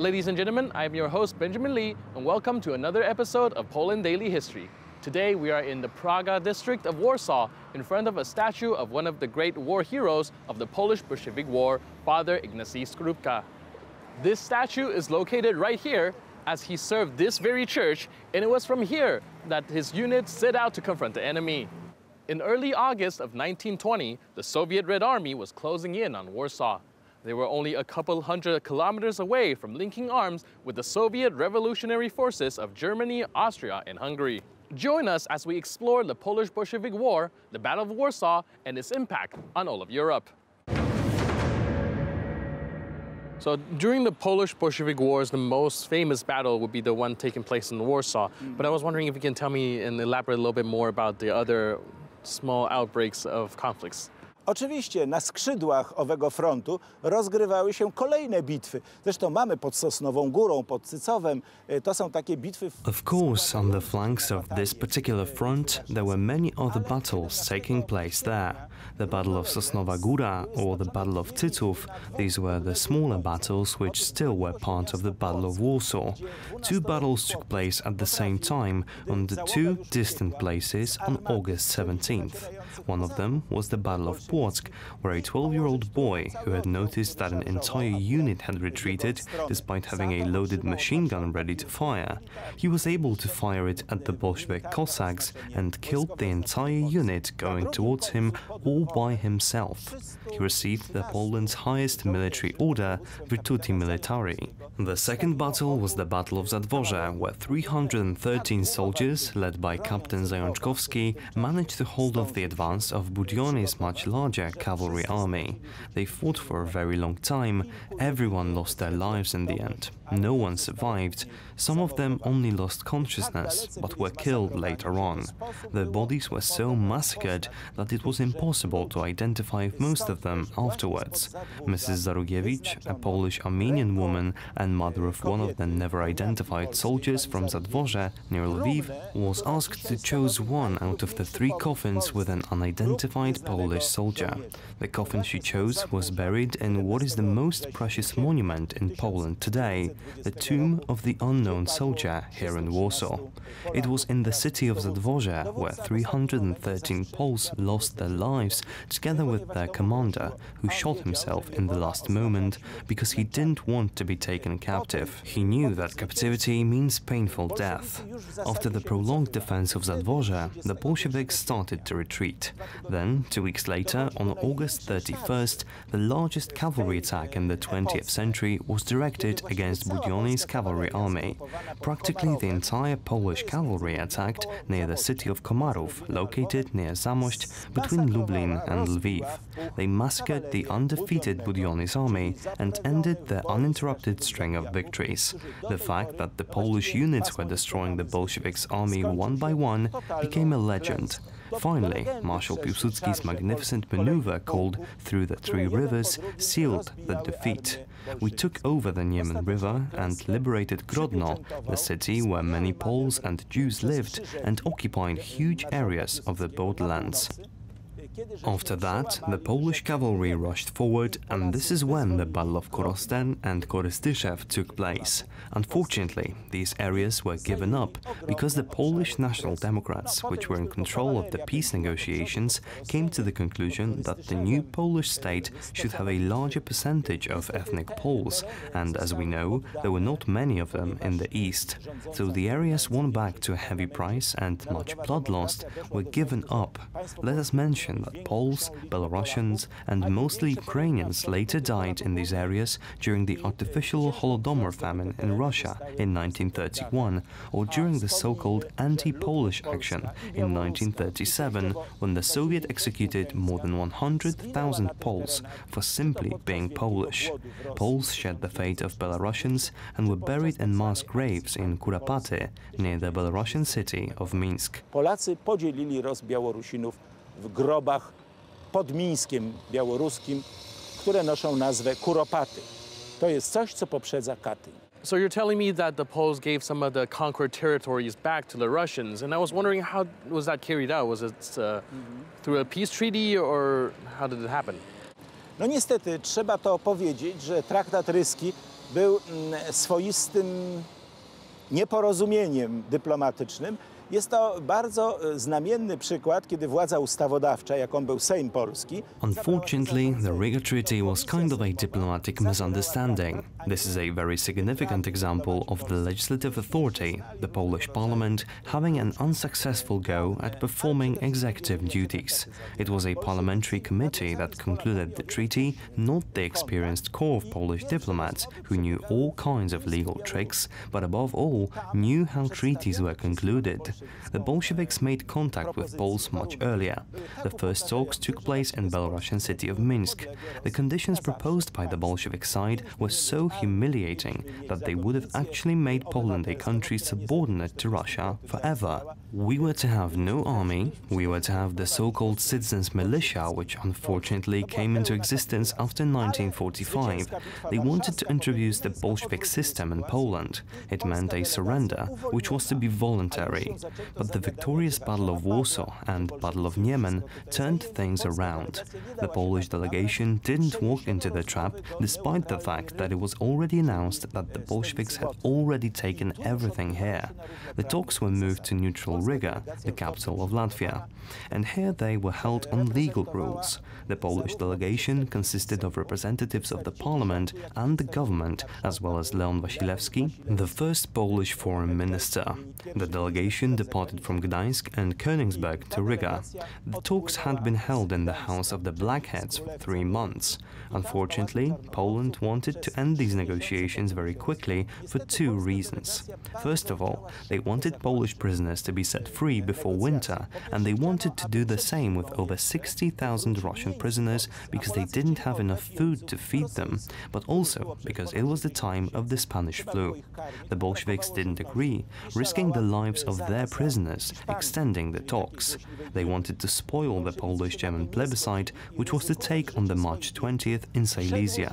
Ladies and gentlemen, I'm your host Benjamin Lee, and welcome to another episode of Poland Daily History. Today we are in the Praga district of Warsaw, in front of a statue of one of the great war heroes of the Polish Bolshevik War, Father Ignacy Skorupka. This statue is located right here, as he served this very church, and it was from here that his unit set out to confront the enemy. In early August of 1920, the Soviet Red Army was closing in on Warsaw. They were only a couple hundred kilometers away from linking arms with the Soviet revolutionary forces of Germany, Austria, and Hungary. Join us as we explore the Polish Bolshevik War, the Battle of Warsaw, and its impact on all of Europe. So during the Polish Bolshevik Wars, the most famous battle would be the one taking place in Warsaw. But I was wondering if you can tell me and elaborate a little bit more about the other small outbreaks of conflicts. Oczywiście na skrzydłach owego frontu rozgrywały się kolejne bitwy. Zresztą mamy pod Sosnową Górą, pod Cycowem. To są takie bitwy. Of course, on the flanks of this particular front, there were many other battles taking place there. The Battle of Sosnowa Góra or the Battle of Tyców, these were the smaller battles which still were part of the Battle of Warsaw. Two battles took place at the same time on the two distant places on August 17th. One of them was the Battle of Płock, where a 12-year-old boy who had noticed that an entire unit had retreated despite having a loaded machine gun ready to fire, he was able to fire it at the Bolshevik Cossacks and killed the entire unit going towards him all by himself. He received the Poland's highest military order, Virtuti Militari. The second battle was the Battle of Zadworze, where 313 soldiers, led by Captain Zajączkowski, managed to hold off the advance of Budyonny's much larger cavalry army. They fought for a very long time. Everyone lost their lives in the end. No one survived. Some of them only lost consciousness, but were killed later on. Their bodies were so massacred that it was impossible to identify most of them afterwards. Mrs. Zarugiewicz, a Polish-Armenian woman and mother of one of the never-identified soldiers from Zadworze near Lviv, was asked to choose one out of the three coffins with an unidentified Polish soldier. The coffin she chose was buried in what is the most precious monument in Poland today, the tomb of the unknown soldier here in Warsaw. It was in the city of Zadworze where 313 Poles lost their lives together with their commander, who shot himself in the last moment because he didn't want to be taken captive. He knew that captivity means painful death. After the prolonged defense of Zadworze, the Bolsheviks started to retreat. Then, 2 weeks later, on August 31st, the largest cavalry attack in the 20th century was directed against Budyonny's cavalry army. Practically the entire Polish cavalry attacked near the city of Komarów, located near Zamość, between Lublin and Lviv. They massacred the undefeated Budyonny's army and ended their uninterrupted string of victories. The fact that the Polish units were destroying the Bolsheviks' army one by one became a legend. Finally, Marshal Piłsudski's magnificent maneuver called Through the Three Rivers sealed the defeat. We took over the Niemen River and liberated Grodno, the city where many Poles and Jews lived, and occupied huge areas of the borderlands. After that, the Polish cavalry rushed forward, and this is when the Battle of Korosten and KRZYSZTOF took place. Unfortunately, these areas were given up because the Polish National Democrats, which were in control of the peace negotiations, came to the conclusion that the new Polish state should have a larger percentage of ethnic Poles, and as we know, there were not many of them in the east. So the areas won back to a heavy price and much blood lost were given up. Let us mention that Poles, Belarusians and mostly Ukrainians later died in these areas during the artificial Holodomor famine in Russia in 1931, or during the so-called anti-Polish action in 1937, when the Soviet executed more than 100,000 Poles for simply being Polish. Poles shared the fate of Belarusians and were buried in mass graves in Kuropaty, near the Belarusian city of Minsk. Polacy podzielili los Białorusinów w grobach pod Mińskiem białoruskim, które noszą nazwę Kuropaty. To jest coś, co poprzedza Katyń. So you're telling me that the Poles gave some of the conquered territories back to the Russians, and I was wondering, how was that carried out? Was it through a peace treaty, or how did it happen? No niestety trzeba to powiedzieć, że traktat ryski był swoistym nieporozumieniem dyplomatycznym. Jest to bardzo znamienny przykład, kiedy władza ustawodawcza, jaką był Sejm Polski. Unfortunately, the Riga Treaty was kind of a diplomatic misunderstanding. This is a very significant example of the legislative authority, the Polish parliament, having an unsuccessful go at performing executive duties. It was a parliamentary committee that concluded the treaty, not the experienced corps of Polish diplomats who knew all kinds of legal tricks, but above all, knew how treaties were concluded. The Bolsheviks made contact with Poles much earlier. The first talks took place in Belarusian city of Minsk. The conditions proposed by the Bolshevik side were so humiliating that they would have actually made Poland a country subordinate to Russia forever. We were to have no army, we were to have the so-called citizens' militia, which unfortunately came into existence after 1945. They wanted to introduce the Bolshevik system in Poland. It meant a surrender, which was to be voluntary. But the victorious Battle of Warsaw and Battle of Niemen turned things around. The Polish delegation didn't walk into the trap, despite the fact that it was already announced that the Bolsheviks had already taken everything here. The talks were moved to neutral Riga, the capital of Latvia, and here they were held on legal rules. The Polish delegation consisted of representatives of the parliament and the government, as well as Leon Wasilewski, the first Polish foreign minister. The delegation departed from Gdańsk and Königsberg to Riga. The talks had been held in the house of the Blackheads for 3 months. Unfortunately, Poland wanted to end these negotiations very quickly for 2 reasons. First of all, they wanted Polish prisoners to be set free before winter, and they wanted to do the same with over 60,000 Russian prisoners because they didn't have enough food to feed them, but also because it was the time of the Spanish flu. The Bolsheviks didn't agree, risking the lives of their prisoners, extending the talks. They wanted to spoil the Polish-German plebiscite, which was to take on the March 20th in Silesia.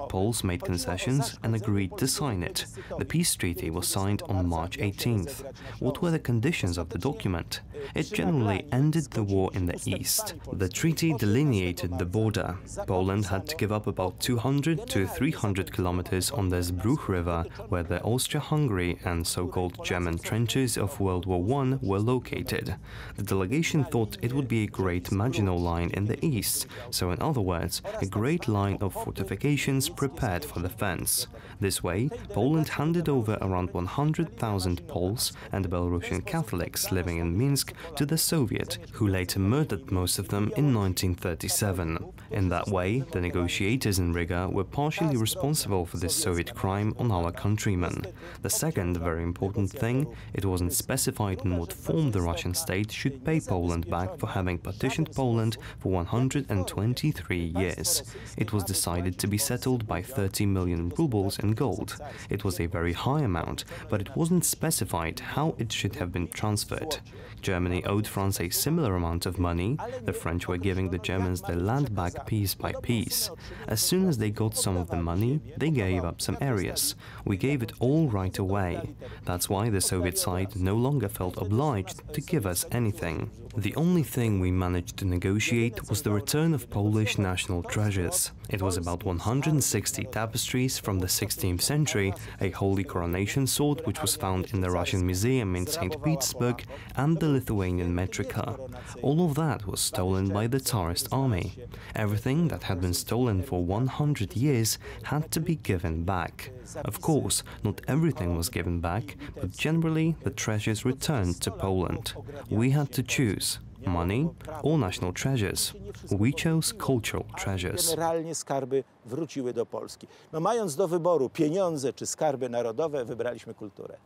Poles made concessions and agreed to sign it. The peace treaty was signed on March 18th. What were the conditions of the document? It generally ended the war in the east. The treaty delineated the border. Poland had to give up about 200 to 300 kilometers on the Zbruch River, where the Austria-Hungary and so-called German trenches of World War I were located. The delegation thought it would be a great Maginot Line in the east, so in other words, a great line of fortifications prepared for defense. This way, Poland handed over around 100,000 Poles and Belarusian Catholics living in Minsk to the Soviet, who later murdered most of them in 1937. In that way, the negotiators in Riga were partially responsible for this Soviet crime on our countrymen. The second very important thing, it wasn't specified in what form the Russian state should pay Poland back for having partitioned Poland for 123 years. It was decided to be settled by 30 million rubles in gold. It was a very high amount, but it wasn't specified how it should have been transferred. Germany owed France a similar amount of money. The French were giving the Germans their land back piece by piece. As soon as they got some of the money, they gave up some areas. We gave it all right away. That's why the Soviet side no longer felt obliged to give us anything. The only thing we managed to negotiate was the return of Polish national treasures. It was about 160 tapestries from the 16th century, a holy coronation sword which was found in the Russian Museum in St. Petersburg, and the Lithuanian metrica. All of that was stolen by the Tsarist army. Everything that had been stolen for 100 years had to be given back. Of course, not everything was given back, but generally the treasures returned to Poland. We had to choose money or national treasures. We chose cultural treasures. Generalnie skarby wróciły do Polski. No, mając do wyboru pieniądze czy skarby narodowe, wybraliśmy kulturę.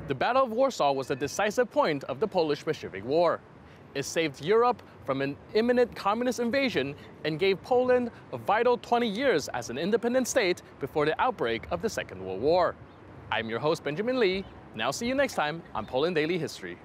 The Battle of Warsaw was the decisive point of the Polish-Bolshevik War. It saved Europe from an imminent communist invasion and gave Poland a vital 20 years as an independent state before the outbreak of the Second World War. I'm your host, Benjamin Lee. Now see you next time on Poland Daily History.